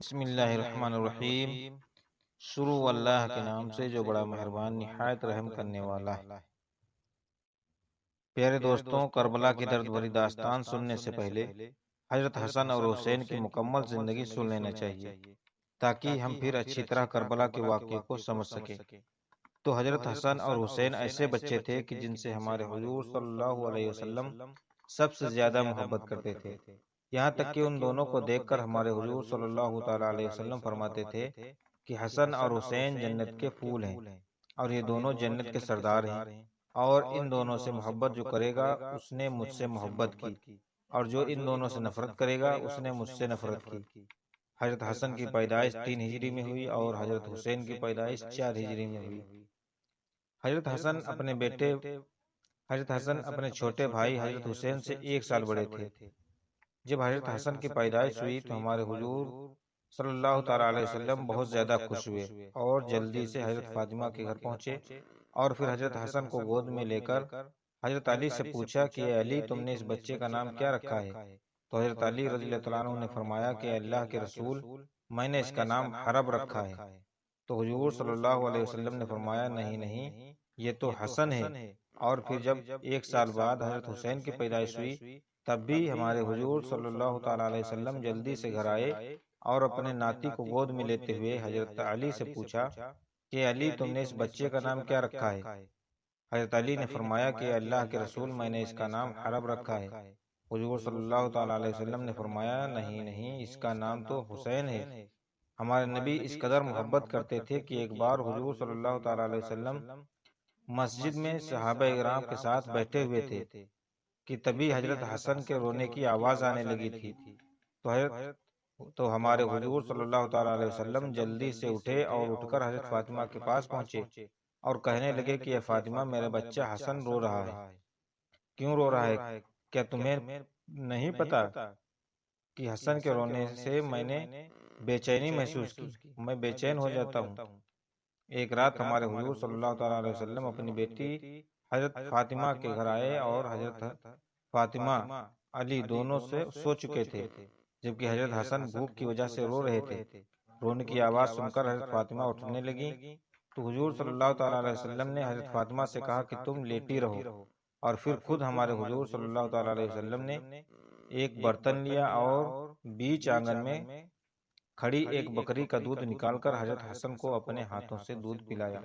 بسم اللہ الرحمن الرحیم۔ شروع اللہ کے نام سے جو بڑا مہربان نہایت رحم کرنے والا ہے۔ پیارے دوستوں، کربلا کی درد بھری داستان سننے سے پہلے حضرت حسن اور حسین کی مکمل زندگی سن لینا چاہیے تاکہ ہم پھر اچھی طرح کربلا کے واقعے کو سمجھ سکیں۔ تو حضرت حسن اور حسین ایسے بچے تھے کہ جن سے ہمارے حضور صلی اللہ علیہ وسلم سب سے زیادہ محبت کرتے تھے، یہاں تک کہ ان دونوں کو دیکھ کر ہمارے حضور صلی اللہ تعالی علیہ وسلم فرماتے تھے کہ حسن اور حسین جنت کے پھول ہیں اور یہ دونوں جنت کے سردار ہیں، اور ان دونوں سے محبت جو کرے گا اس نے مجھ سے محبت کی، اور جو ان دونوں سے نفرت کرے گا اس نے مجھ سے نفرت کی۔ حضرت حسن کی پیدائش 3 ہجری میں ہوئی اور حضرت حسین کی پیدائش 4 ہجری میں ہوئی۔ حضرت حسن اپنے چھوٹے بھائی حضرت حسین سے 1 سال بڑے تھے۔ جب حضرت حسن کی پیدائش ہوئی تو ہمارے حضور صلی اللہ تعالی علیہ وسلم بہت زیادہ خوش ہوئے اور جلدی سے حضرت فاطمہ کے گھر پہنچے، اور پھر حضرت حسن کو گود میں لے کر حضرت علی سے پوچھا کہ اے علی، تم نے اس بچے کا نام کیا رکھا ہے؟ تو حضرت علی رضی اللہ تعالیٰ عنہ نے فرمایا کہ اللہ کے رسول، میں نے اس کا نام حرب رکھا ہے۔ تو حضور صلی اللہ علیہ وسلم نے فرمایا نہیں نہیں، یہ تو حسن ہے۔ اور پھر جب 1 سال بعد حضرت حسین کی پیدائش ہوئی تب بھی ہمارے حضور صلی اللہ تعالیٰ علیہ وسلم جلدی سے گھر آئے اور اپنے ناتی کو گود میں لیتے ہوئے حضرت علی سے پوچھا کہ علی، تم نے اس بچے کا نام کیا رکھا ہے؟ حضرت علی نے فرمایا کہ اللہ کے رسول، میں نے اس کا نام حرب رکھا ہے۔ حضور صلی اللہ تعالیٰ علیہ وسلم نے فرمایا نہیں نہیں، اس کا نام تو حسین ہے۔ ہمارے نبی اس قدر محبت کرتے تھے کہ ایک بار حضور صلی اللہ تعالیٰ علیہ وسلم مسجد میں صحابہ اکرام کے ساتھ بیٹھے ہوئے تھے کہ تبھی حضرت حسن کے رونے کی آواز آنے لگی تھی۔ تو ہمارے حضور صلی اللہ تعالیٰ علیہ وسلم جلدی سے اٹھے اور اٹھ کر حضرت فاطمہ کے پاس پہنچے اور کہنے لگے کہ اے فاطمہ، میرا بچہ حسن رو رہا ہے۔ کیوں رو رہا ہے؟ کیا تمہیں نہیں پتا کہ حسن کے رونے سے میں نے بے چینی محسوس کی؟ میں بے چین ہو جاتا ہوں۔ ایک رات ہمارے حضور صلی اللہ تعالیٰ علیہ وسلم اپنی بیٹی حضرت فاطمہ کے گھر آئے اور حضرت فاطمہ علی دونوں سے سو چکے تھے، جبکہ حضرت حسن بھوک کی وجہ سے رو رہے تھے۔ رونے کی آواز سن کر حضرت فاطمہ اٹھنے لگی تو حضور صلی اللہ تعالیٰ علیہ وسلم نے حضرت فاطمہ سے کہا کہ تم لیٹی رہو، اور پھر خود ہمارے حضور صلی اللہ تعالیٰ علیہ وسلم نے ایک برتن لیا اور بیچ آنگن میں کھڑی ایک بکری کا دودھ نکال کر حضرت حسن کو اپنے ہاتھوں سے دودھ پلایا۔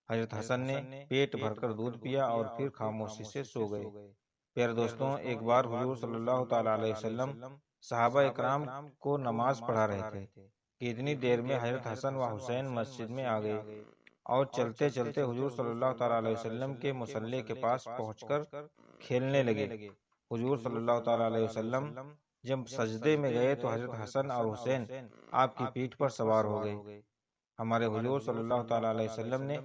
حضرت حسن نے پیٹ بھر کر دودھ پیا اور پھر خاموشی سے سو گئے۔ پیارے دوستوں، ایک بار حضور صلی اللہ تعالیٰ علیہ وسلم صحابہ اکرام کو نماز پڑھا رہے تھے کہ اتنی دیر میں حضرت حسن و حسین مسجد میں آ گئے اور چلتے چلتے حضور صلی اللہ تعالیٰ علیہ وسلم کے مصلی کے پاس پہنچ کر کھیلنے لگے۔ حضور صلی اللہ تعالیٰ علیہ وسلم جب سجدے میں گئے تو حضرت حسن اور حسین آپ کی پیٹھ پر سوار ہو گئے۔ ہمارے حضور صلی اللہ تعالیٰ علیہ وسلم نے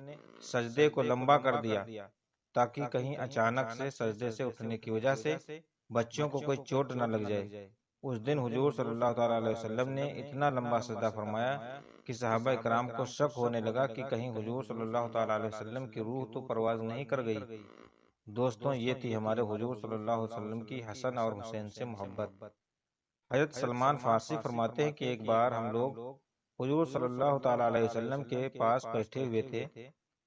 سجدے کو لمبا کر دیا تاکہ کہیں اچانک سے سجدے سے اٹھنے کی وجہ سے بچوں کو کوئی چوٹ نہ لگ جائے۔ اس دن حضور صلی اللہ تعالیٰ علیہ وسلم نے اتنا لمبا سجدہ فرمایا کہ صحابہ اکرام کو شک ہونے لگا کہ کہیں حضور صلی اللہ تعالیٰ علیہ وسلم کی روح تو پرواز نہیں کر گئی۔ دوستوں، یہ تھی ہمارے حضور صلی اللہ علیہ وسلم کی حسن اور حسین سے محبت۔ حضرت سلمان فارسی فرماتے ہیں کہ ایک بار ہم لوگ حضور صلی اللہ تعالیٰ علیہ وسلم کے پاس بیٹھے ہوئے تھے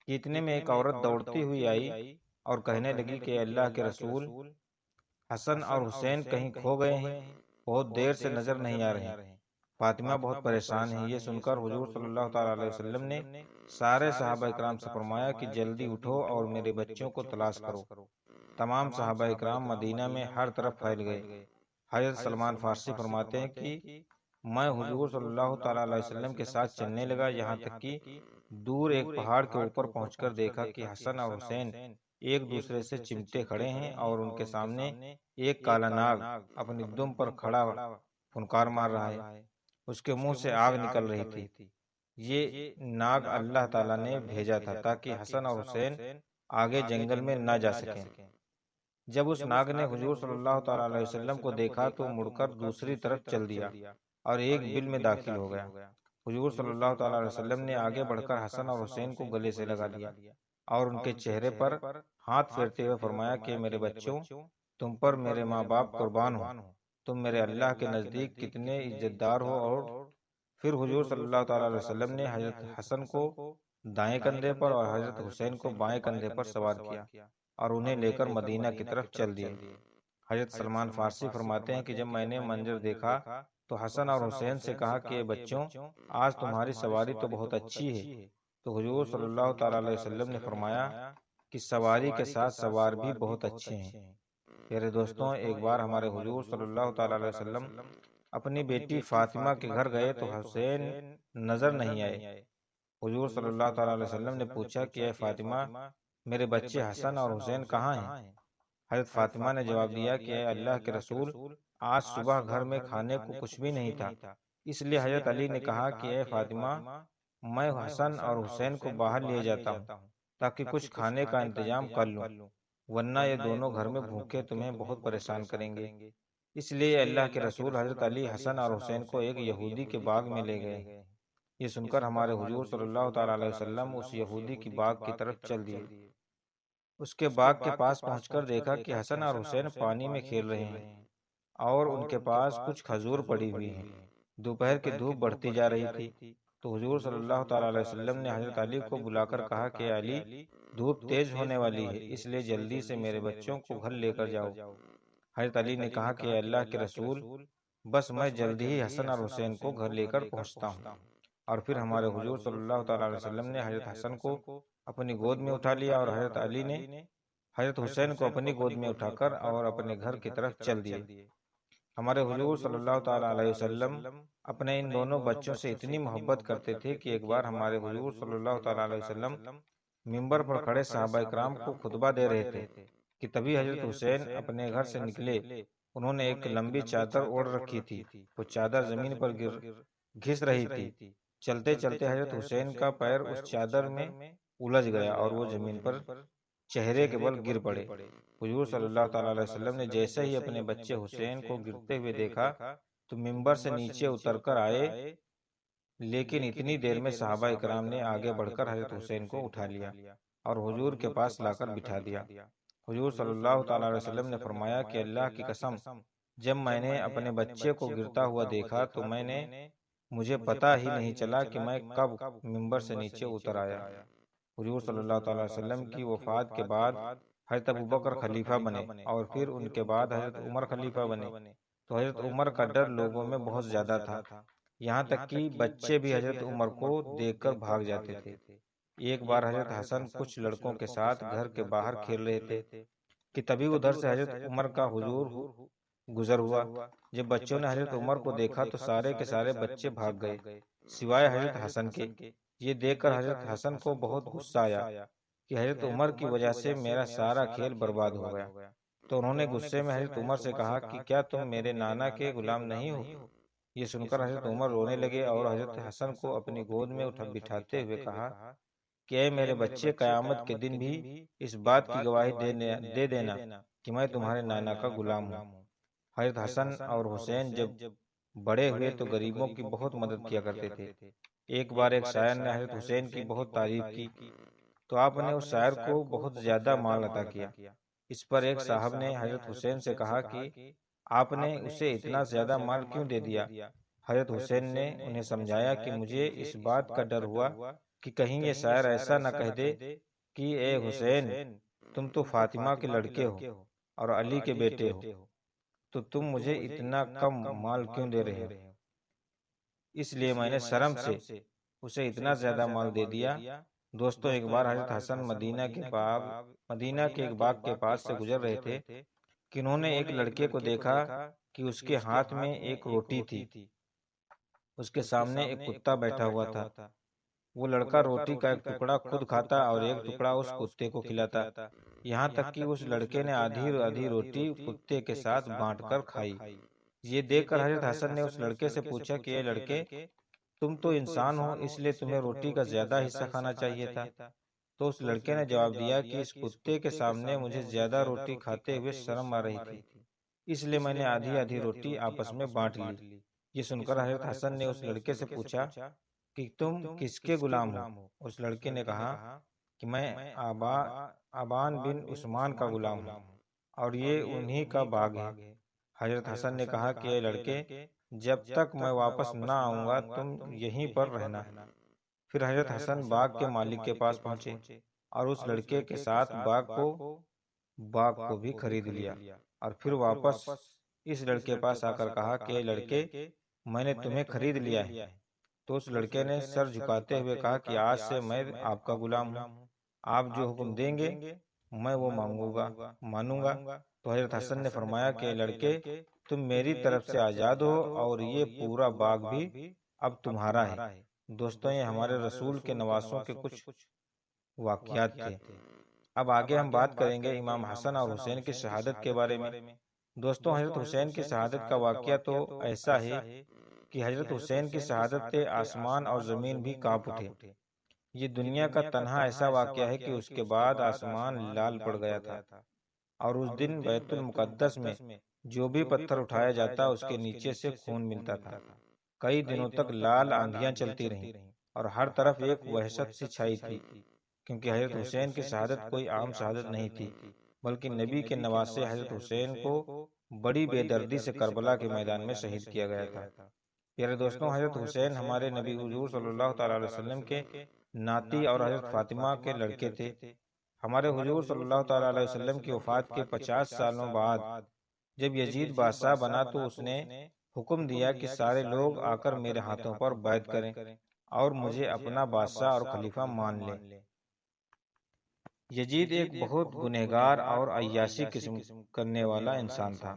کہ اتنے میں ایک عورت دوڑتی ہوئی آئی اور کہنے لگی کہ اللہ کے رسول، حسن اور حسین کہیں کھو گئے ہیں، بہت دیر سے نظر نہیں آ رہے۔ فاطمہ بہت پریشان ہیں۔ یہ سن کر حضور صلی اللہ تعالیٰ علیہ وسلم نے سارے صحابہ اکرام سے فرمایا کہ جلدی اٹھو اور میرے بچوں کو تلاش کرو۔ تمام صحابہ اکرام مدینہ میں ہر طرف پھیل گئے۔ حضرت سلمان فارسی فرماتے ہیں کہ میں حضور صلی اللہ تعالیٰ علیہ وسلم کے ساتھ چلنے لگا، یہاں تک کہ دور ایک پہاڑ کے اوپر پہنچ کر دیکھا کہ حسن اور حسین ایک دوسرے سے چمٹے کھڑے ہیں اور ان کے سامنے ایک کالا ناگ اپنی دم پر کھڑا پھنکار مار رہا ہے۔ اس کے منہ سے آگ نکل رہی تھی۔ یہ ناگ اللہ تعالیٰ نے بھیجا تھا تاکہ حسن اور حسین آگے جنگل میں نہ جا سکیں۔ جب اس ناگ نے حضور صلی اللہ تعالیٰ علیہ وسلم کو دیکھا تو مڑ کر دوسری طرف چل دیا اور ایک بل میں داخل ہو گیا۔ حضور صلی اللہ تعالیٰ علیہ وسلم نے آگے بڑھ کر حسن اور حسین کو گلے سے لگا لیا اور ان کے چہرے پر ہاتھ پھیرتے ہوئے فرمایا کہ میرے بچوں، تم پر میرے ماں باپ قربان ہوں، تم میرے اللہ کے نزدیک کتنے عزت دار ہو اور پھر حضور صلی اللہ تعالیٰ علیہ وسلم نے حضرت حسن کو دائیں کندھے پر اور حضرت حسین کو بائیں کندھے پر سوار کیا اور انہیں لے کر مدینہ کی طرف چل دیے۔ حضرت سلمان فارسی فرماتے ہیں کہ جب میں نے منظر دیکھا تو حسن اور حسین سے کہا کہ بچوں، آج تمہاری سواری تو بہت اچھی ہے۔ تو حضور صلی اللہ تعالیٰ علیہ وسلم نے فرمایا کہ سواری کے ساتھ سوار بھی بہت اچھے ہیں۔ پیارے دوستوں، ایک بار ہمارے حضور صلی اللہ تعالیٰ علیہ وسلم اپنی بیٹی فاطمہ کے گھر گئے تو حسین نظر نہیں آئے۔ حضور صلی اللہ تعالیٰ علیہ وسلم نے پوچھا کہ اے فاطمہ، میرے بچے حسن اور حسین کہاں ہیں؟ حضرت فاطمہ نے جواب دیا کہ اے اللہ کے رسول، آج صبح گھر میں کھانے کو کچھ بھی نہیں تھا، اس لیے حضرت علی نے کہا کہ اے فاطمہ، میں حسن اور حسین کو باہر لیے جاتا ہوں تاکہ کچھ کھانے کا انتظام کر لوں، ورنہ یہ دونوں گھر میں بھوکے تمہیں بہت پریشان کریں گے۔ اس لیے اللہ کے رسول حضرت علی حسن اور حسین کو ایک یہودی کے باغ میں لے گئے۔ یہ سن کر ہمارے حضور صلی اللہ تعالیٰ علیہ وسلم اس یہودی کی باغ کی طرف چل دیے۔ اس کے باغ کے پاس پہنچ کر دیکھا کہ حسن اور حسین پانی میں کھیل رہے ہیں اور ان کے پاس کچھ کھجور پڑی ہوئی ہیں۔ دوپہر کی دھوپ بڑھتی جا رہی تھی تو حضور صلی اللہ تعالیٰ علیہ وسلم نے حضرت علی کو بلا کر کہا کہ علی، دھوپ تیز ہونے والی ہے، اس لیے جلدی سے میرے بچوں کو گھر لے کر جاؤ۔ حضرت علی نے کہا کہ اللہ کے رسول، بس میں جلدی ہی حسن اور حسین کو گھر لے کر پہنچتا ہوں۔ اور پھر ہمارے حضور صلی اللہ تعالیٰ علیہ وسلم نے حضرت حسن کو اپنی گود میں اٹھا لیا اور حضرت علی نے حضرت حسین کو اپنی گود میں اٹھا کر اور اپنے گھر کی طرف چل دیے۔ ہمارے حضور صلی اللہ تعالیٰ علیہ وسلم اپنے ان دونوں بچوں سے اتنی محبت کرتے تھے کہ ایک بار ہمارے حضور صلی اللہ تعالیٰ علیہ وسلم ممبر پر کھڑے صحابہ کرام کو خطبہ دے رہے تھے کہ تبھی حضرت حسین اپنے گھر سے نکلے۔ انہوں نے ایک لمبی چادر اوڑھ رکھی تھی، وہ چادر زمین پر گھس رہی تھی۔ چلتے چلتے حضرت حسین کا پیر اس چادر میں الجھ گیا اور وہ زمین پر چہرے کے بل گر پڑے۔ حضور صلی اللہ تعالیٰ علیہ وسلم نے جیسے ہی اپنے بچے حسین کو گرتے ہوئے دیکھا تو ممبر سے نیچے اتر کر آئے، لیکن اتنی دیر میں صحابہ اکرام نے آگے بڑھ کر حضرت حسین کو اٹھا لیا اور حضور کے پاس لا کر بٹھا دیا۔ حضور صلی اللہ تعالیٰ علیہ وسلم نے فرمایا کہ اللہ کی قسم، جب میں نے اپنے بچے کو گرتا ہوا دیکھا تو مجھے پتہ ہی نہیں چلا کہ میں کب ممبر سے نیچے اتر آیا۔ حضور صلی اللہ تعالیٰ علیہ وسلم کی وفات کے بعد حضرت ابوبکر خلیفہ بنے اور پھر ان کے بعد حضرت عمر خلیفہ بنے، تو حضرت عمر کا ڈر لوگوں میں بہت زیادہ تھا، یہاں تک کہ بچے بھی حضرت عمر کو دیکھ کر بھاگ جاتے تھے۔ ایک بار حضرت حسن کچھ لڑکوں کے ساتھ گھر کے باہر کھیل رہے تھے کہ تبھی ادھر سے حضرت عمر کا حضور گزر ہوا۔ جب بچوں نے حضرت عمر کو دیکھا تو سارے کے سارے بچے بھاگ گئے سوائے حضرت حسن کے۔ یہ دیکھ کر حضرت حسن کو بہت غصہ آیا کہ حضرت عمر کی وجہ سے میرا سارا کھیل برباد ہو گیا، تو انہوں نے غصے میں حضرت عمر سے کہا کہ کیا تم میرے نانا کے غلام نہیں ہو؟ یہ سن کر حضرت عمر رونے لگے اور حضرت حسن کو اپنی گود میں بٹھاتے ہوئے کہا کہ اے میرے بچے، قیامت کے دن بھی اس بات کی گواہی دے دینا کہ میں تمہارے نانا کا غلام ہوں۔ حضرت حسن اور حسین جب بڑے ہوئے تو غریبوں کی بہت مدد کیا کرتے تھے۔ ایک بار ایک شاعر نے حضرت حسین کی بہت تعریف کی تو آپ نے اس شاعر کو بہت زیادہ مال عطا کیا۔ اس پر ایک صاحب نے حضرت حسین سے کہا کہ آپ نے اسے اتنا زیادہ مال کیوں دے دیا؟ حضرت حسین نے انہیں سمجھایا کہ مجھے اس بات کا ڈر ہوا کہ کہیں یہ شاعر ایسا نہ کہہ دے کہ اے حسین، تم تو فاطمہ کے لڑکے ہو اور علی کے بیٹے ہو، تو تم مجھے اتنا کم مال کیوں دے رہے ہو؟ اس لیے میں نے شرم سے اسے اتنا زیادہ مال دے دیا۔ دوستوں، ایک بار حضرت حسن مدینہ کے ایک باغ کے پاس سے گزر رہے تھے کہ انہوں نے ایک لڑکے کو دیکھا کہ اس کے ہاتھ میں ایک روٹی تھی۔ اس کے سامنے ایک کتا بیٹھا ہوا تھا۔ وہ لڑکا روٹی کا ایک ٹکڑا خود کھاتا اور ایک ٹکڑا اس کتے کو کھلاتا، یہاں تک کہ اس لڑکے نے آدھی روٹی کتے کے ساتھ بانٹ کر کھائی۔ یہ دیکھ کر حضرت حسن نے اس لڑکے سے پوچھا کہ اے لڑکے، تم تو انسان ہو، اس لیے تمہیں روٹی کا زیادہ حصہ کھانا چاہیے تھا۔ تو اس لڑکے نے جواب دیا کہ اس کتے کے سامنے مجھے زیادہ روٹی کھاتے ہوئے شرم آ رہی تھی، اس لیے میں نے آدھی روٹی آپس میں بانٹ لی۔ یہ سن کر حضرت حسن نے اس لڑکے سے پوچھا کہ تم کس کے غلام ہو؟ اس لڑکے نے کہا کہ میں آبان بن عثمان کا غلام ہوں اور یہ انہی کا باغ ہے۔ حضرت حسن نے کہا کہ اے لڑکے، جب تک میں واپس نہ آؤں گا تم یہیں پر رہنا۔ پھر حضرت حسن باغ کے مالک کے پاس پہنچے اور اس لڑکے کے ساتھ باغ کو بھی خرید لیا، اور پھر واپس اس لڑکے پاس آ کر کہا کہ لڑکے، میں نے تمہیں خرید لیا ہے۔ تو اس لڑکے نے سر جھکاتے ہوئے کہا کہ آج سے میں آپ کا غلام ہوں، آپ جو حکم دیں گے میں وہ مانوں گا۔ تو حضرت حسن نے فرمایا کہ لڑکے، تم میری طرف سے آزاد ہو اور یہ پورا باغ بھی اب تمہارا ہے۔ دوستوں، یہ ہمارے رسول کے نواسوں کے کچھ واقعات تھے۔ اب آگے ہم بات کریں گے امام حسن اور حسین کی شہادت کے بارے میں۔ دوستوں، حضرت حسین کی شہادت کا واقعہ تو ایسا ہے کہ حضرت حسین کی شہادت سے آسمان اور زمین بھی کانپ اٹھے۔ یہ دنیا کا تنہا ایسا واقعہ ہے کہ اس کے بعد آسمان لال پڑ گیا تھا، اور اس دن بیت المقدس میں جو بھی پتھر اٹھایا جاتا اس کے نیچے سے خون ملتا تھا۔ کئی دنوں تک لال آندھیاں چلتی رہیں اور ہر طرف ایک وحشت سی چھائی تھی، کیونکہ حضرت حسین کی شہادت کوئی عام شہادت نہیں تھی، بلکہ نبی کے نواسے حضرت حسین کو بڑی بے دردی سے کربلا کے میدان میں شہید کیا گیا تھا۔ پیارے دوستوں، حضرت حسین ہمارے نبی حضور صلی اللہ تعالی علیہ وسلم کے ناتی اور حضرت فاطمہ کے لڑکے تھے۔ ہمارے حضور صلی اللہ تعالی علیہ وسلم کی وفات کے 50 سالوں بعد جب یزید بادشاہ بنا تو اس نے حکم دیا کہ سارے لوگ آ کر میرے ہاتھوں پر بیعت کریں اور مجھے اپنا بادشاہ اور خلیفہ مان لیں۔ یزید ایک بہت گنہگار اور عیاشی قسم کرنے والا انسان تھا۔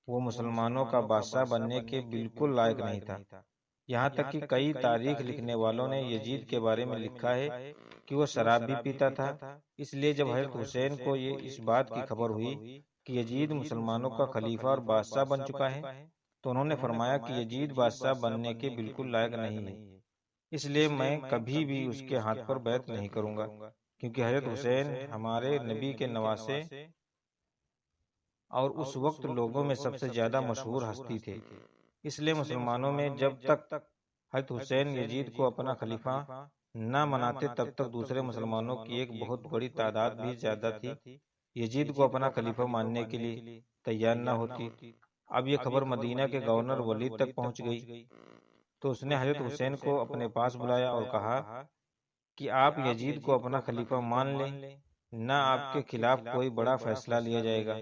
وہ مسلمانوں کا بادشاہ بننے کے بالکل لائق نہیں تھا۔ یہاں تک کہ کئی تاریخ لکھنے والوں نے یزید کے بارے میں لکھا ہے کہ وہ شراب بھی پیتا تھا۔ اس لیے جب حضرت حسین کو اس بات کی خبر ہوئی کہ یزید مسلمانوں کا خلیفہ اور بادشاہ بن چکا ہے تو انہوں نے فرمایا کہ یزید بادشاہ بننے کے بالکل لائق نہیں ہے، اس لیے میں کبھی بھی اس کے ہاتھ پر بیعت نہیں کروں گا، کیونکہ حضرت حسین ہمارے نبی کے نواسے اور اس وقت لوگوں میں سب سے زیادہ مشہور ہستی تھے۔ اس لیے مسلمانوں میں جب تک حضرت حسین یزید کو اپنا خلیفہ نہ مناتے تب تک دوسرے مسلمانوں کی ایک بہت بڑی تعداد بھی زیادہ تھی یزید کو اپنا خلیفہ ماننے کے لیے تیار نہ ہوتی۔ اب یہ خبر مدینہ کے گورنر ولید تک پہنچ گئی تو اس نے حضرت حسین کو اپنے پاس بلایا اور کہا کہ آپ یزید کو اپنا خلیفہ مان لیں، نہ آپ کے خلاف کوئی بڑا فیصلہ لیا جائے گا۔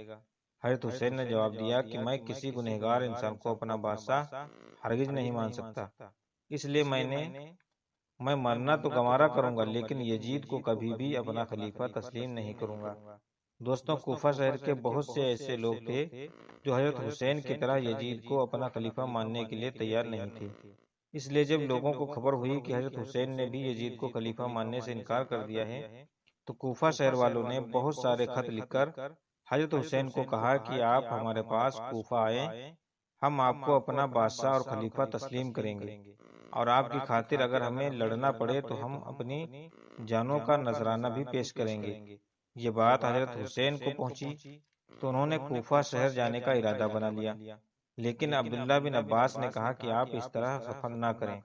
حضرت حسین نے جواب دیا کہ میں کسی گنہگار انسان کو اپنا بادشاہ ہرگز نہیں مان سکتا، اس لیے میں مرنا تو گوارا کروں گا لیکن یزید کو کبھی بھی اپنا خلیفہ تسلیم نہیں کروں گا۔ دوستوں، کوفہ شہر کے بہت سے ایسے لوگ تھے جو حضرت حسین کی طرح یزید کو اپنا خلیفہ ماننے کے لیے تیار نہیں تھے۔ اس لیے جب لوگوں کو خبر ہوئی کہ حضرت حسین نے بھی یزید کو خلیفہ ماننے سے انکار کر دیا ہے تو کوفہ شہر والوں نے بہت سارے خط لکھ کر حضرت حسین کو کہا کہ آپ ہمارے پاس کوفہ آئیں، ہم آپ کو اپنا بادشاہ اور خلیفہ تسلیم کریں گے، اور آپ کی خاطر اگر ہمیں لڑنا پڑے تو ہم اپنی جانوں کا نذرانہ بھی پیش کریں گے۔ یہ بات حضرت حسین کو پہنچی تو انہوں نے کوفہ شہر جانے کا ارادہ بنا لیا، لیکن عبداللہ بن عباس نے کہا کہ آپ اس طرح سفر نہ کریں،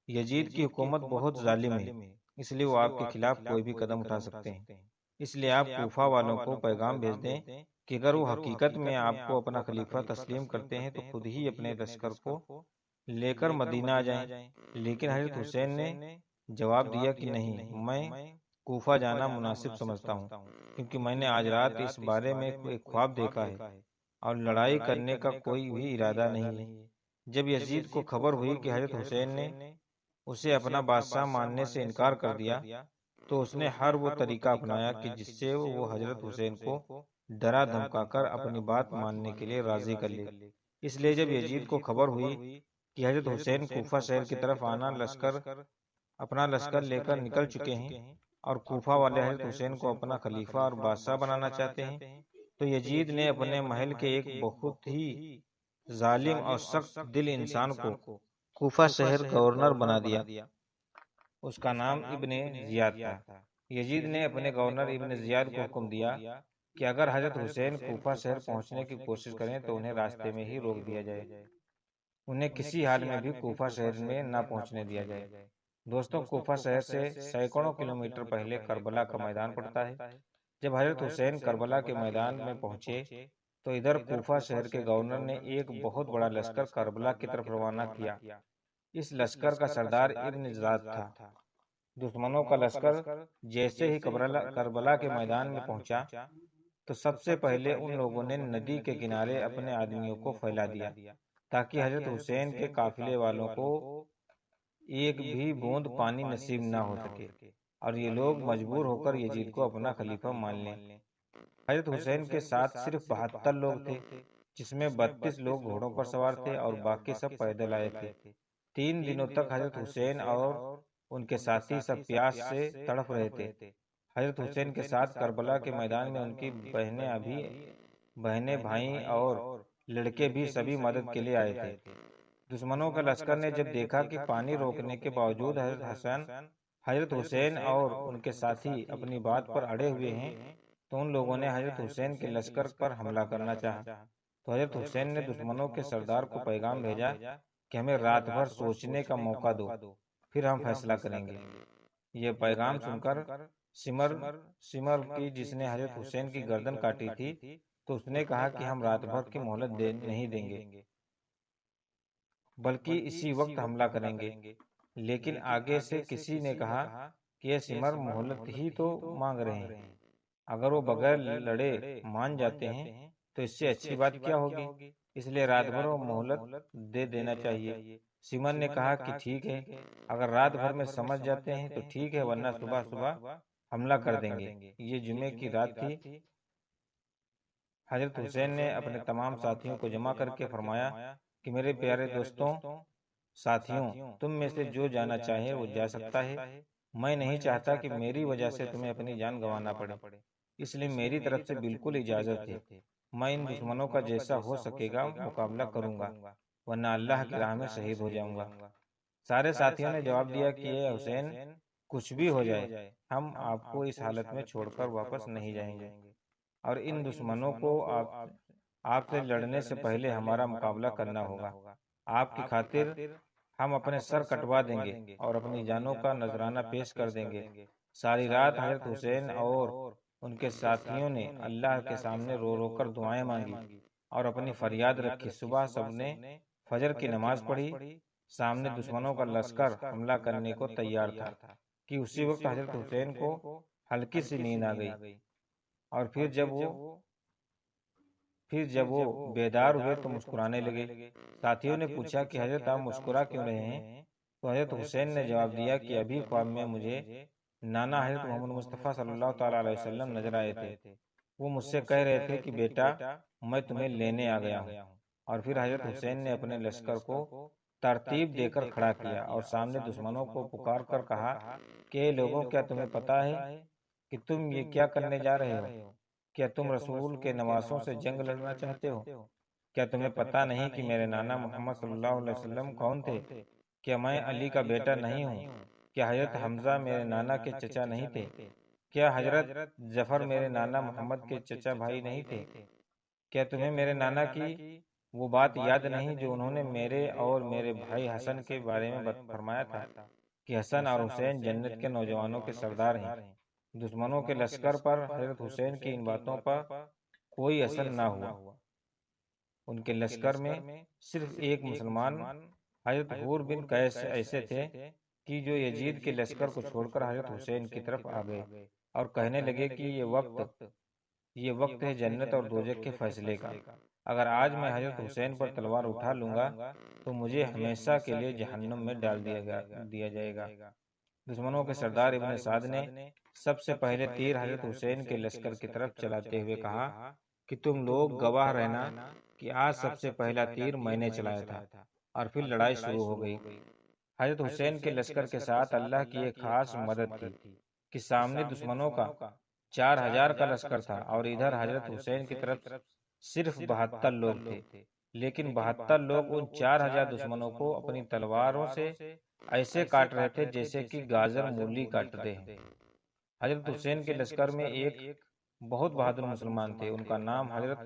یزید کی حکومت بہت ظالم ہے، اس لیے وہ آپ کے خلاف کوئی بھی قدم اٹھا سکتے ہیں، اس لیے آپ کوفہ والوں کو پیغام بھیج دیں کہ اگر وہ حقیقت میں آپ کو اپنا خلیفہ تسلیم کرتے ہیں تو خود ہی اپنے لشکر کو لے کر مدینہ آ جائیں۔ لیکن حضرت حسین نے جواب دیا کہ نہیں، میں کوفہ جانا مناسب سمجھتا ہوں، کیونکہ میں نے آج رات اس بارے میں ایک خواب دیکھا ہے اور لڑائی کرنے کا کوئی بھی ارادہ نہیں ہے۔ جب یزید کو خبر ہوئی کہ حضرت حسین نے اسے اپنا بادشاہ ماننے سے انکار کر دیا تو اس نے ہر وہ طریقہ اپنایا کہ جس سے وہ حضرت حسین کو ڈرا دھمکا کر اپنی بات ماننے کے لیے راضی کر لے۔ اس لیے جب یزید کو خبر ہوئی کہ حضرت حسین کوفہ شہر کی طرف اپنا لشکر لے کر نکل چکے ہیں اور کوفہ والے حضرت حسین کو اپنا خلیفہ اور بادشاہ بنانا چاہتے ہیں، تو یزید نے اپنے محل کے ایک بہت ہی ظالم اور سخت دل انسان کو کوفہ شہر گورنر بنا دیا۔ اس کا نام ابن زیاد تھا۔ یزید نے اپنے گورنر ابن زیاد کو حکم دیا کہ اگر حضرت حسین کوفہ شہر پہنچنے کی کوشش کریں تو انہیں راستے میں ہی روک دیا جائے، انہیں کسی حال میں بھی کوفہ شہر میں نہ پہنچنے دیا جائے۔ دوستوں، کوفہ شہر سے سینکڑوں کلومیٹر پہلے کربلا کا میدان پڑتا ہے۔ جب حضرت حسین کربلا کے میدان میں پہنچے تو ادھر کوفہ شہر کے گورنر نے ایک بہت بڑا لشکر کربلا کی طرف روانہ کیا۔ اس لشکر کا سردار ابن زیاد تھا۔ دشمنوں کا لشکر جیسے ہی کربلا کے میدان میں پہنچا تو سب سے پہلے ان لوگوں نے ندی کے کنارے اپنے آدمیوں کو پھیلا دیا تاکہ حضرت حسین کے قافلے والوں کو ایک بھی بوند پانی نصیب نہ ہو سکے اور یہ لوگ مجبور ہو کر یزید کو اپنا خلیفہ مان لیں۔ حضرت حسین کے ساتھ صرف 72 لوگ تھے، جس میں 32 لوگ گھوڑوں پر سوار تھے اور باقی سب پیدل آئے تھے۔ 3 دنوں تک حضرت حسین اور ان کے ساتھی سب پیاس سے تڑپ رہے تھے۔ حضرت حسین کے ساتھ کربلا کے میدان میں ان کی بہنیں، بھائی اور لڑکے بھی سبھی مدد کے لیے آئے تھے۔ دشمنوں کا لشکر نے جب دیکھا کہ پانی روکنے کے باوجود حضرت حسین اور ان کے ساتھی اپنی بات پر اڑے ہوئے ہیں تو ان لوگوں نے حضرت حسین کے لشکر پر حملہ کرنا چاہا۔ تو حضرت حسین نے دشمنوں کے سردار کو پیغام بھیجا کہ ہمیں رات بھر سوچنے کا موقع دو، پھر ہم فیصلہ کریں گے۔ یہ پیغام سن کر سمر کی، جس نے حضرت حسین کی گردن کاٹی تھی، تو اس نے کہا کہ ہم رات بھر کی مہلت نہیں دیں گے بلکہ اسی وقت حملہ کریں گے۔ لیکن آگے سے کسی نے کہا کہ یہ سمر مہلت ہی تو مانگ رہے ہیں، اگر وہ بغیر لڑے مان جاتے ہیں تو اس سے اچھی بات کیا ہوگی، اس لیے رات بھر وہ مہلت دے دینا چاہیے۔ سمر نے کہا کہ ٹھیک ہے، اگر رات بھر میں سمجھ جاتے ہیں تو ٹھیک ہے، ورنہ صبح صبح حملہ کر دیں گے۔ یہ جمعے کی رات تھی۔ حضرت حسین نے اپنے تمام ساتھیوں کو جمع کر کے فرمایا کہ میرے پیارے دوستوں، ساتھیوں، تم میں سے جو جانا چاہے وہ جا سکتا ہے۔ میں نہیں چاہتا کہ میری وجہ سے تمہیں اپنی جان گنوانا پڑے، اس لیے میری طرف سے بالکل اجازت ہے۔ میں ان دشمنوں کا جیسا ہو سکے گا مقابلہ کروں گا، ورنہ اللہ کی راہ میں شہید ہو جاؤں گا۔ سارے ساتھیوں نے جواب دیا کہ اے حسین، کچھ بھی ہو جائے، ہم آپ کو اس حالت میں چھوڑ کر واپس نہیں جائیں گے، اور ان دشمنوں کو آپ سے لڑنے سے پہلے ہمارا مقابلہ کرنا ہوگا۔ آپ کی خاطر ہم اپنے سر کٹوا دیں گے اور اپنی جانوں کا نذرانہ پیش کر دیں گے۔ ساری رات حضرت حسین اور ان کے ساتھیوں نے اللہ کے سامنے رو رو کر دعائیں مانگی اور اپنی فریاد رکھی۔ صبح سب نے فجر کی نماز پڑھی۔ سامنے دشمنوں کا لشکر حملہ کرنے کو تیار تھا کہ اسی وقت حضرت حسین کو ہلکی سی نیند آ گئی، اور پھر جب وہ بیدار ہوئے تو مسکرانے لگے۔ ساتھیوں نے پوچھا کہ حضرت آپ مسکرا کیوں رہے ہیں؟ تو حضرت حسین نے جواب دیا کہ ابھی خواب میں مجھے نانا حضرت محمد مصطفیٰ صلی اللہ تعالیٰ علیہ وسلم نظر آئے تھے۔ وہ مجھ سے کہہ رہے تھے کہ بیٹا، میں تمہیں لینے آ گیا ہوں۔ اور پھر حضرت حسین نے اپنے لشکر کو ترتیب دے کر کھڑا کیا اور سامنے دشمنوں کو پکار کر کہا کہ لوگوں، کیا تمہیں پتا ہے کہ تم یہ کیا کرنے جا رہے ہو؟ کیا تم رسول کے نواسوں سے جنگ لڑنا چاہتے ہو؟ کیا تمہیں پتا نہیں کہ میرے نانا محمد صلی اللہ علیہ وسلم کون تھے؟ کیا میں علی کا بیٹا نہیں ہوں؟ کیا حضرت حمزہ میرے نانا کے چچا نہیں تھے؟ کیا حضرت جعفر میرے نانا محمد کے چچا بھائی نہیں تھے؟ کیا تمہیں میرے نانا کی وہ بات یاد نہیں جو انہوں نے میرے اور میرے بھائی حسن کے بارے میں فرمایا تھا کہ حسن اور حسین جنت کے نوجوانوں کے سردار ہیں؟ دشمنوں کے لشکر پر حضرت حسین کی ان باتوں پر کوئی اثر نہ ہوا۔ ان کے لشکر میں صرف ایک مسلمان حضرت حور بن قیس ایسے تھے کہ جو یزید کے لشکر کو چھوڑ کر حضرت حسین کی طرف آ گئے اور کہنے لگے کہ یہ وقت ہے جنت اور دوزخ کے فیصلے کا۔ اگر آج میں حضرت حسین پر تلوار اٹھا لوں گا تو مجھے ہمیشہ کے لیے جہنم میں ڈال دیا جائے گا۔ دشمنوں کے سردار ابن سعد نے سب سے پہلے تیر حضرت حسین کے لشکر کی طرف چلاتے ہوئے کہا کہ تم لوگ گواہ رہنا کہ آج سب سے پہلا تیر میں نے چلایا تھا، اور پھر لڑائی شروع ہو گئی۔ حضرت حسین کے لشکر کے ساتھ اللہ کی ایک خاص مدد تھی کہ سامنے دشمنوں کا 4000 کا لشکر تھا اور ادھر حضرت حسین کی طرف صرف 72 لوگ تھے، لیکن 72 لوگ ان 4000 دشمنوں کو اپنی تلواروں سے ایسے کاٹ رہے تھے جیسے کہ گاجر مولی کاٹتے ہیں۔ حضرت حسین کے لشکر میں ایک بہت بہادر مسلمان تھے، ان کا نام حضرت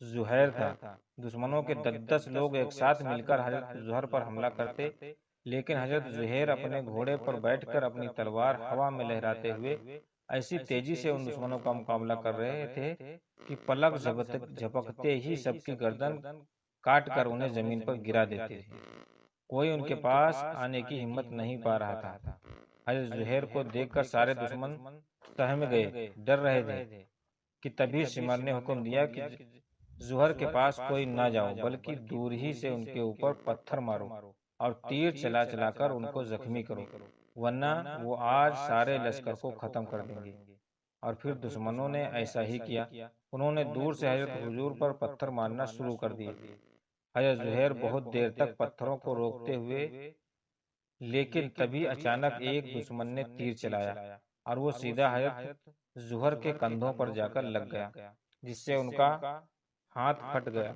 زہیر تھا۔ دشمنوں کے 10 لوگ ایک ساتھ مل کر حضرت زہیر پر حملہ کرتے، لیکن حضرت زہیر اپنے گھوڑے پر بیٹھ کر اپنی تلوار ہوا میں لہراتے ہوئے ایسی تیزی سے ان دشمنوں کا مقابلہ کر رہے تھے کہ پلک جھپکتے ہی سب کی گردن کاٹ کر انہیں زمین پر گرا دیتے تھے۔ کوئی ان کے پاس آنے کی ہمت نہیں پا رہا تھا۔ حضرت زہیر کو دیکھ کر سارے دشمن سہم گئے، ڈر رہے تھے کہ تبھی سمر نے حکم دیا کہ زہر کے پاس کوئی نہ جاؤ، بلکہ دور ہی سے ان کے اوپر پتھر مارو اور تیر چلا چلا کر ان کو زخمی کرو، ورنہ وہ آج سارے لشکر کو ختم کر دیں گے۔ اور پھر دشمنوں نے ایسا ہی کیا۔ انہوں نے دور سے حضرت حضور پر پتھر مارنا شروع کر دیے۔ حضرت زہیر بہت دیر تک پتھروں کو روکتے ہوئے، لیکن تبھی اچانک ایک دشمن نے تیر چلایا اور وہ سیدھا حضرت زہر کے کندھوں پر جا کر لگ گیا، جس سے ان کا ہاتھ پھٹ گیا۔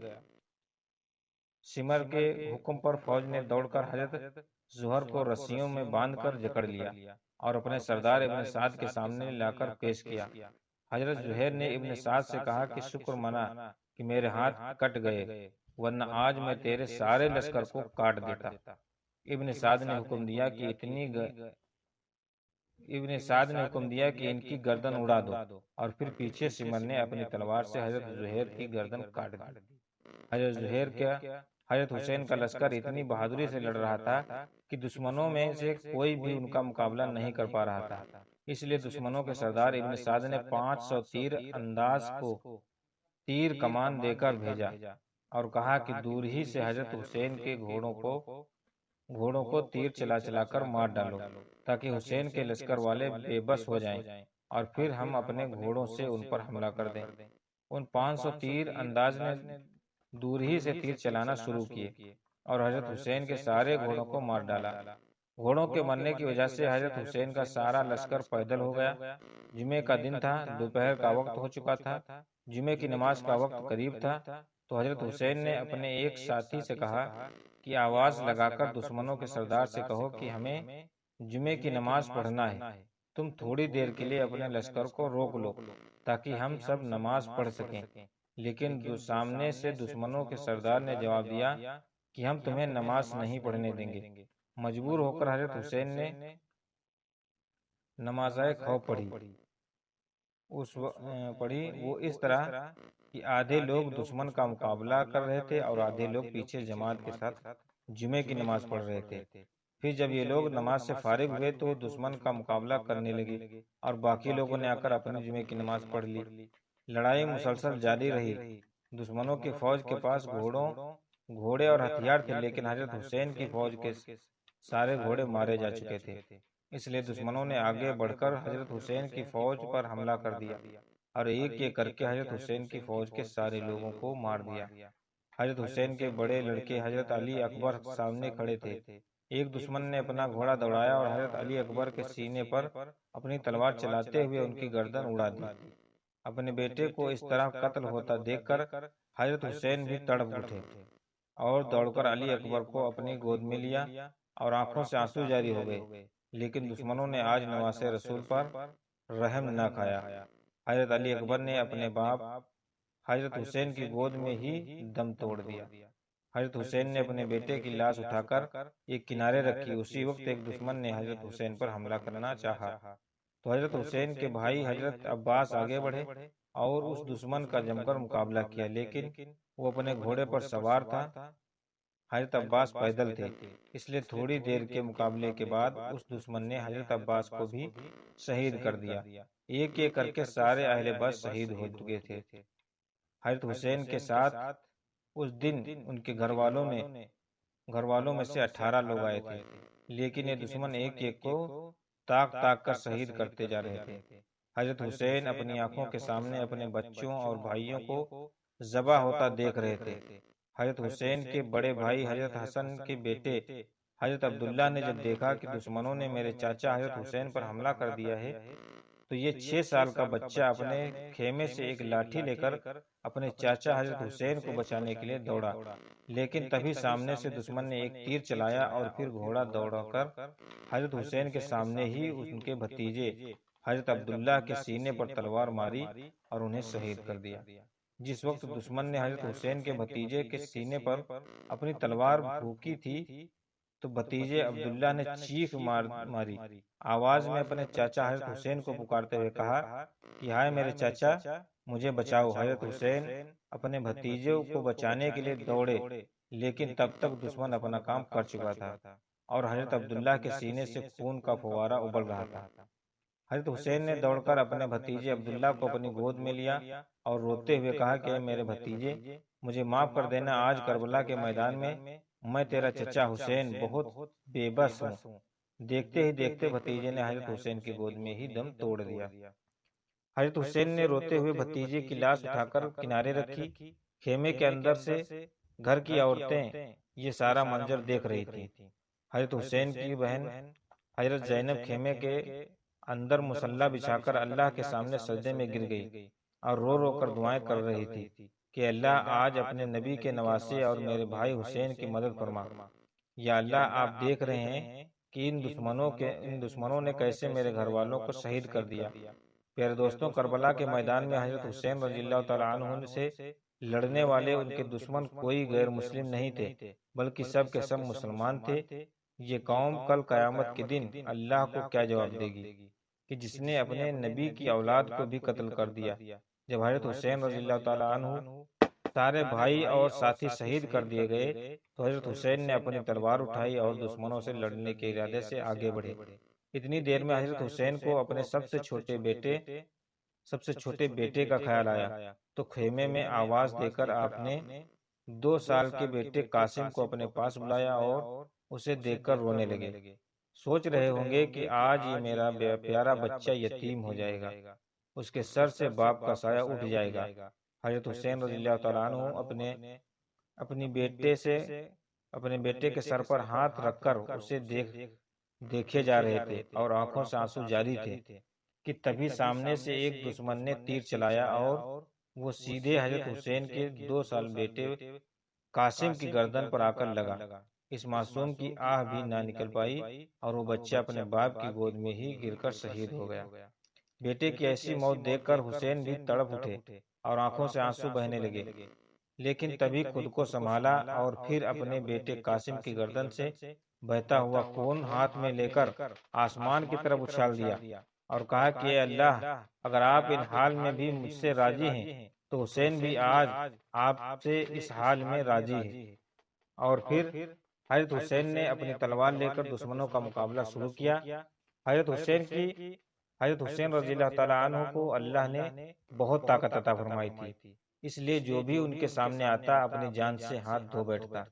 سمر کے حکم پر فوج نے دوڑ کر حضرت زہر کو رسیوں میں باندھ کر جکڑ لیا اور اپنے سردار ابن سعد کے سامنے لا کر پیش کیا۔ حضرت زہیر نے ابن سعد سے کہا کہ شکر منا کہ میرے ہاتھ کٹ گئے، ورنہ آج میں تیرے سارے لشکر کو کاٹ دیتا۔ ابن سعد نے حکم دیا کہ ان کی گردن اڑا دو، اور پھر پیچھے سمر نے اپنی تلوار سے حضرت زہیر کی گردن کاٹ دی۔ حضرت زہیر کیا حضرت حسین کا لشکر اتنی بہادری سے لڑ رہا تھا کہ دشمنوں میں سے کوئی بھی ان کا مقابلہ نہیں کر پا رہا تھا۔ اس لیے دشمنوں کے سردار ابن سعد نے 500 تیر انداز کو تیر کمان دے کر بھیجا اور کہا کہ دور ہی سے حضرت حسین کے گھوڑوں کو تیر چلا چلا کر مار ڈالو، تاکہ حسین کے لشکر والے بے بس ہو جائیں اور پھر ہم اپنے گھوڑوں سے ان پر حملہ کر دیں۔ ان 500 تیر انداز نے دور ہی سے تیر چلانا شروع کیے اور حضرت حسین کے سارے گھوڑوں کو مار ڈالا۔ گھوڑوں کے مرنے کی وجہ سے حضرت حسین کا سارا لشکر پیدل ہو گیا۔ جمعے کا دن تھا، دوپہر کا وقت ہو چکا تھا، جمعے کی نماز کا وقت قریب تھا، تو حضرت حسین نے اپنے ایک ساتھی سے کہا کہ آواز لگا کر دشمنوں کے سردار سے کہو کہ ہمیں جمعے کی نماز پڑھنا ہے، تم تھوڑی دیر کے لیے اپنے لشکر کو روک لو تاکہ ہم سب نماز پڑھ سکیں۔ لیکن سامنے سے دشمنوں کے سردار نے جواب دیا کہ ہم تمہیں نماز نہیں پڑھنے دیں گے۔ مجبور ہو کر حضرت حسین نے نماز خوف پڑھی۔ وہ اس طرح کہ آدھے لوگ دشمن کا مقابلہ کر رہے تھے اور آدھے لوگ پیچھے جماعت کے ساتھ جمعے کی نماز پڑھ رہے تھے۔ پھر جب یہ لوگ نماز سے فارغ ہوئے تو دشمن کا مقابلہ کرنے لگے اور باقی لوگوں نے آ کر اپنی جمعے کی نماز پڑھ لی۔ لڑائی مسلسل جاری رہی۔ دشمنوں کی فوج کے پاس گھوڑے اور ہتھیار تھے، لیکن حضرت حسین کی فوج کے سارے گھوڑے مارے جا چکے تھے۔ اس لیے دشمنوں نے آگے بڑھ کر حضرت حسین کی فوج پر حملہ کر دیا اور ایک ایک کر کے حضرت حسین کی فوج کے سارے لوگوں کو مار دیا۔ حضرت حسین کے بڑے لڑکے حضرت علی اکبر سامنے کھڑے تھے۔ ایک دشمن نے اپنا گھوڑا دوڑایا اور حضرت علی اکبر کے سینے پر اپنی تلوار چلاتے ہوئے ان کی گردن اڑا دی۔ اپنے بیٹے کو اس طرح قتل ہوتا دیکھ کر حضرت حسین بھی تڑپ اٹھے اور دوڑ کر علی اکبر کو اپنی گود میں لیا اور آنکھوں سے آنسو جاری ہو گئے۔ لیکن دشمنوں نے آج نواسے رسول پر رحم نہ کھایا۔ حضرت علی اکبر نے اپنے باپ حضرت حسین کی گود میں ہی دم توڑ دیا۔ حضرت حسین نے اپنے بیٹے کی لاش اٹھا کر ایک کنارے رکھی۔ اسی وقت ایک دشمن نے حضرت حسین پر حملہ کرنا چاہا تو حضرت حسین کے بھائی حضرت عباس آگے بڑھے اور اس دشمن کا جم کر مقابلہ کیا، لیکن وہ اپنے گھوڑے پر سوار تھا، حضرت عباس پیدل تھے، اس لیے تھوڑی دیر کے مقابلے کے بعد اس دشمن نے حضرت عباس کو بھی شہید کر دیا۔ ایک ایک کر کے سارے اہل بدر شہید ہو چکے تھے۔ حضرت حسین کے ساتھ اس دن ان کے گھر والوں میں سے 18 لوگ آئے تھے، لیکن یہ دشمن ایک ایک کو تاک کر شہید کرتے جا رہے تھے۔ حضرت حسین اپنی آنکھوں کے سامنے اپنے بچوں اور بھائیوں کو ذبح ہوتا دیکھ رہے تھے۔ حضرت حسین کے بڑے بھائی حضرت حسن کے بیٹے حضرت عبداللہ نے جب دیکھا کہ دشمنوں نے میرے چاچا حضرت حسین پر حملہ کر دیا ہے، تو یہ 6 سال کا بچہ اپنے خیمے سے ایک لاٹھی لے کر اپنے چاچا حضرت حسین کو بچانے کے لیے دوڑا، لیکن تبھی سامنے سے دشمن نے ایک تیر چلایا اور پھر گھوڑا دوڑا کر حضرت حسین کے سامنے ہی ان کے بھتیجے حضرت عبداللہ کے سینے پر تلوار ماری اور انہیں شہید کر دیا۔ جس وقت دشمن نے حضرت حسین کے بھتیجے کے سینے پر اپنی تلوار بھونکی تھی تو بھتیجے عبداللہ نے چیخ ماری، آواز میں اپنے چاچا حضرت حسین کو پکارتے ہوئے کہا کہ ہائے میرے چاچا، مجھے بچاؤ۔ حضرت حسین اپنے بھتیجے کو بچانے کے لیے دوڑے، لیکن تب تک دشمن اپنا کام کر چکا تھا اور حضرت عبداللہ کے سینے سے خون کا فوارہ ابل رہا تھا۔ حضرت حسین نے دوڑ کر اپنے بھتیجے عبداللہ کو اپنی گود میں لیا اور روتے ہوئے کہا کہ اے میرے بھتیجے، مجھے معاف کر دینا، آج کربلا کے میدان میں تیرا چچا حسین بہت بے بس ہوں۔ دیکھتے ہی دیکھتے بھتیجے نے حضرت حسین کی گود میں ہی دم توڑ دیا۔ حضرت حسین نے روتے ہوئے بھتیجے کی لاش اٹھا کر کنارے رکھی۔ خیمے کے اندر سے گھر کی عورتیں یہ سارا منظر دیکھ رہی تھیں۔ حضرت حسین کی بہن حضرت زینب خیمے کے اندر مصلی بچھا کر اللہ کے سامنے سجدے میں گر گئی اور رو رو کر دعائیں کر رہی تھی کہ اللہ آج اپنے نبی کے نواسے اور میرے بھائی حسین کی مدد فرما۔ یا اللہ، آپ دیکھ رہے ہیں کہ ان دشمنوں نے کیسے میرے گھر والوں کو شہید کر دیا۔ پیارے دوستوں، کربلا کے میدان میں حضرت حسین رضی اللہ تعالیٰ عنہ سے لڑنے والے ان کے دشمن کوئی غیر مسلم نہیں تھے، بلکہ سب کے سب مسلمان تھے۔ یہ قوم کل قیامت کے دن اللہ کو کیا جواب دے گی کہ جس نے اپنے نبی کی اولاد کو بھی قتل کر دیا۔ جب حضرت حسین رضی اللہ تعالیٰ عنہ سارے بھائی اور ساتھی شہید کر دیے گئے تو حضرت حسین نے اپنی تلوار اٹھائی اور دشمنوں سے لڑنے کے ارادے سے آگے بڑھے۔ اتنی دیر میں حضرت حسین کو اپنے سب سے چھوٹے بیٹے کا خیال آیا تو خیمے میں آواز دے کر آپ نے 2 سال کے بیٹے قاسم کو اپنے پاس بلایا اور اسے دیکھ کر رونے لگے۔ سوچ رہے ہوں گے کہ آج یہ میرا پیارا بچہ یتیم ہو جائے گا، اس کے سر سے باپ کا سایہ اٹھ جائے گا۔ حضرت حسین رضی اللہ تعالیٰ عنہ اپنے بیٹے کے سر پر ہاتھ رکھ کر اسے دیکھے جا رہے تھے اور آنکھوں سے آنسو جاری تھے کہ تبھی سامنے سے ایک دشمن نے تیر چلایا اور وہ سیدھے حضرت حسین کے 2 سال بیٹے قاسم کی گردن پر آ کر لگا۔ اس معصوم کی آہ بھی نہ نکل پائی اور وہ بچہ اپنے باپ کی گود میں ہی گر کر شہید ہو گیا۔ بیٹے کی ایسی موت دیکھ کر حسین بھی تڑپ اٹھے اور آنکھوں سے آنسو بہنے لگے، لیکن تبھی خود کو سنبھالا اور پھر اپنے بیٹے قاسم کی گردن سے بہتا ہوا خون ہاتھ میں لے کر آسمان کی طرف اچھال دیا اور کہا کہ اے اللہ، اگر آپ ان حال میں بھی مجھ سے راضی ہیں تو حسین بھی آج آپ سے اس حال میں راضی ہے۔ اور پھر حضرت حسین نے اپنی تلوار لے کر دشمنوں کا مقابلہ شروع کیا۔ حضرت حسین رضی اللہ تعالیٰ عنہ کو اللہ نے بہت طاقت عطا فرمائی تھی، اس لیے جو بھی ان کے سامنے آتا اپنی جان سے ہاتھ دھو بیٹھتا۔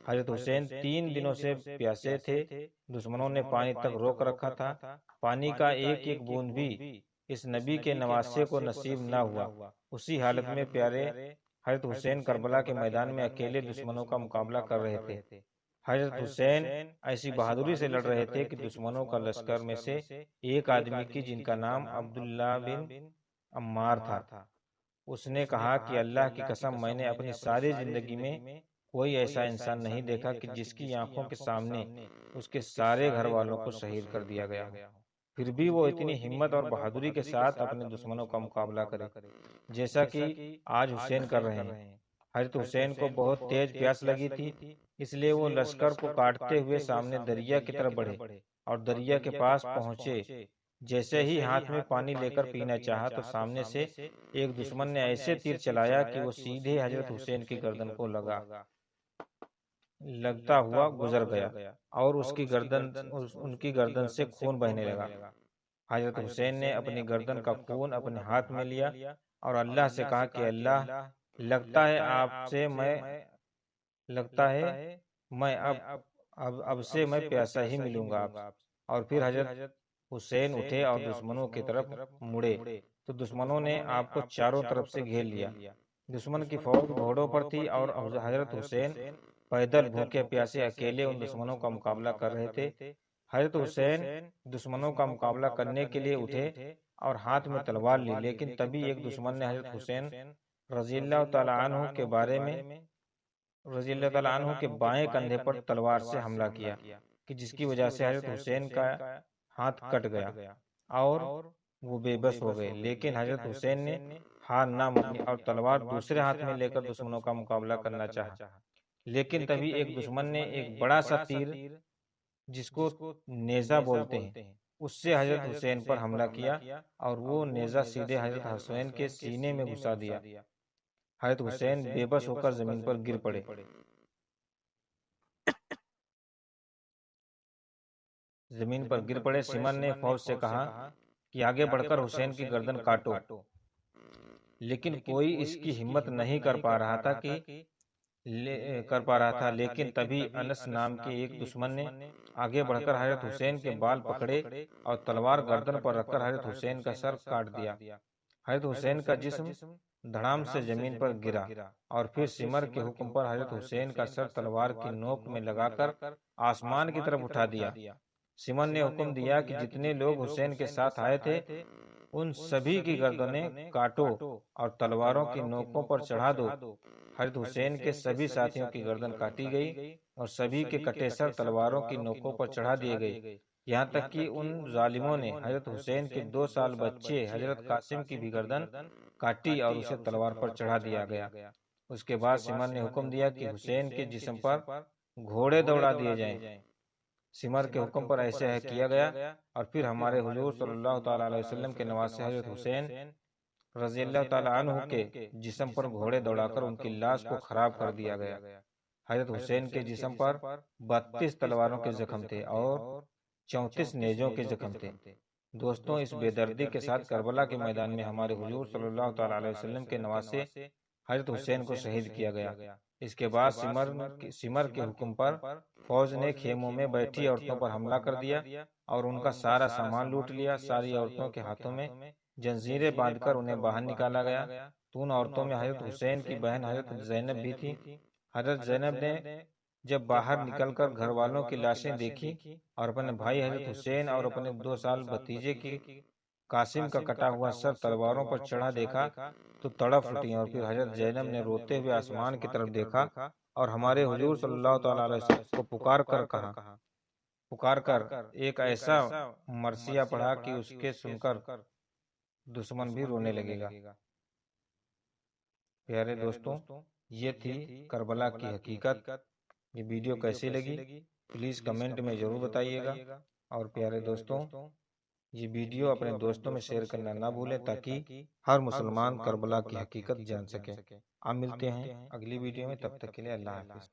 حضرت حسین 3 دنوں سے پیاسے تھے، دشمنوں نے پانی تک روک رکھا تھا، پانی کا ایک ایک بوند بھی اس نبی کے نواسے کو نصیب نہ ہوا۔ اسی حالت میں پیارے حضرت حسین کربلا کے میدان میں اکیلے دشمنوں کا مقابلہ کر رہے تھے۔ حضرت حسین ایسی بہادری سے لڑ رہے تھے کہ دشمنوں کا لشکر میں سے ایک آدمی کی جن کا نام عبداللہ بن عمار تھا، اس نے کہا کہ اللہ کی قسم، میں نے اپنی ساری زندگی میں کوئی ایسا انسان نہیں دیکھا کہ جس کی آنکھوں کے سامنے اس کے سارے گھر والوں کو شہید کر دیا گیا ہو، پھر بھی وہ اتنی ہمت اور بہادری کے ساتھ اپنے دشمنوں کا مقابلہ کرے جیسا کہ آج حسین کر رہے ہیں۔ حضرت حسین کو بہت تیز پیاس لگی تھی، اس لیے وہ لشکر کو کاٹتے ہوئے سامنے دریا کی طرف بڑھے اور دریا کے پاس پہنچے۔ جیسے ہی ہاتھ میں پانی لے کر پینا چاہا تو سامنے سے ایک دشمن نے ایسے تیر چلایا کہ وہ سیدھے حضرت حسین کی گردن کو لگتا ہوا گزر گیا اور ان کی گردن سے خون بہنے لگا۔ حضرت حسین نے اپنی گردن کا خون اپنے ہاتھ میں لیا اور اللہ سے کہا کہ اللہ، لگتا ہے میں اب سے میں پیاسا ہی ملوں گا آپ۔ اور پھر حضرت حسین اٹھے اور دشمنوں کی طرف مڑے تو دشمنوں نے آپ کو چاروں طرف سے گھیر لیا۔ دشمن کی فوج گھوڑوں پر تھی اور حضرت حسین پیدل بھوکے پیاسے اکیلے ان دشمنوں کا مقابلہ کر رہے تھے۔ حضرت حسین دشمنوں کا مقابلہ کرنے کے لیے اٹھے اور ہاتھ میں تلوار لی، لیکن تبھی ایک دشمن نے حضرت حسین رضی اللہ تعالیٰ عنہ کے بائیں کندھے پر تلوار سے حملہ کیا کہ جس کی وجہ سے حضرت حسین کا ہاتھ کٹ گیا اور وہ بے بس ہو گئے، لیکن حضرت حسین نے ہار نہ مانی اور تلوار دوسرے ہاتھ میں لے کر دشمنوں کا مقابلہ کرنا چاہا، لیکن تبھی ایک دشمن نے ایک بڑا سا تیر جس کو نیزہ بولتے ہیں، اس سے حضرت حسین پر حملہ کیا اور وہ نیزہ سیدھے حضرت حسین کے سینے میں گھسا دیا۔ حضرت حسین بے بس ہو کر زمین پر گر پڑے۔ سمر نے فوج سے کہا کہ آگے بڑھ کر حسین کی گردن کاٹو، لیکن کوئی اس کی ہمت نہیں کر پا رہا تھا، لیکن تبھی انس نام کے ایک دشمن نے آگے بڑھ کر حضرت حسین کے بال پکڑے اور تلوار گردن پر رکھ کر حضرت حسین کا سر کاٹ دیا۔ حضرت حسین کا جسم دھڑام سے زمین پر گرا اور پھر سمر کے حکم پر حضرت حسین کا سر تلوار کی نوک میں لگا کر آسمان کی طرف اٹھا دیا۔ سمر نے حکم دیا کہ جتنے لوگ حسین کے ساتھ آئے تھے ان سبھی کی گردنیں کاٹو اور تلواروں کی نوکوں پر چڑھا دو۔ حضرت حسین کے سبھی ساتھیوں کی گردن کاٹی گئی اور سبھی کے کٹے سر تلواروں کی نوکوں پر چڑھا دیے گئے، یہاں تک کہ ان ظالموں نے حضرت حسین کے 2 سال بچے حضرت قاسم کی بھی گردن کاٹی اور اسے تلوار پر چڑھا دیا گیا۔ اس کے بعد سمر نے حکم دیا کہ حسین کے جسم پر گھوڑے دوڑا دیے جائیں۔ سمر کے حکم پر ایسے کیا گیا اور پھر ہمارے حضور صلی اللہ تعالیٰ علیہ وسلم کے نواسے حضرت حسین رضی اللہ تعالیٰ عنہ کے جسم پر گھوڑے دوڑا کر ان کی لاش کو خراب کر دیا گیا۔ حضرت حسین کے جسم پر 32 تلواروں کے زخم تھے اور 34 نیزوں کے زخم تھے۔ دوستوں، اس بے دردی کے ساتھ کربلا کے میدان میں ہمارے حضور صلی اللہ تعالیٰ علیہ وسلم کے نواسے حضرت حسین کو شہید کیا گیا۔ اس کے بعد سمر کے حکم پر فوج نے خیموں میں بیٹھی عورتوں پر حملہ کر دیا اور ان کا سارا سامان لوٹ لیا۔ ساری عورتوں کے ہاتھوں میں جنزیریں باندھ کر انہیں باہر نکالا گیا۔ تو ان عورتوں میں حضرت حسین کی بہن حضرت زینب بھی تھی۔ حضرت زینب نے جب باہر نکل کر گھر والوں کی لاشیں دیکھی اور اپنے بھائی حضرت حسین اور اپنے 2 سال بھتیجے کی قاسم کا کٹا ہوا سر تلواروں پر چڑھا دیکھا تو تڑپ اٹھی، اور پھر حضرت زینب نے روتے ہوئے آسمان کی طرف دیکھا اور ہمارے حضور صلی اللہ تعالیٰ علیہ وسلم کو پکار کر ایک ایسا مرثیہ پڑھا کہ اس کے سن کر دشمن بھی رونے لگے گا۔ پیارے دوستوں، یہ تھی کربلا کی حقیقت۔ یہ ویڈیو کیسی لگی پلیز کمنٹ میں ضرور بتائیے گا، اور پیارے دوستوں یہ ویڈیو اپنے دوستوں میں شیئر کرنا نہ بھولیں تاکہ ہر مسلمان کربلا کی حقیقت جان سکے۔ اب ملتے ہیں اگلی ویڈیو میں، تب تک کے لیے اللہ حافظ۔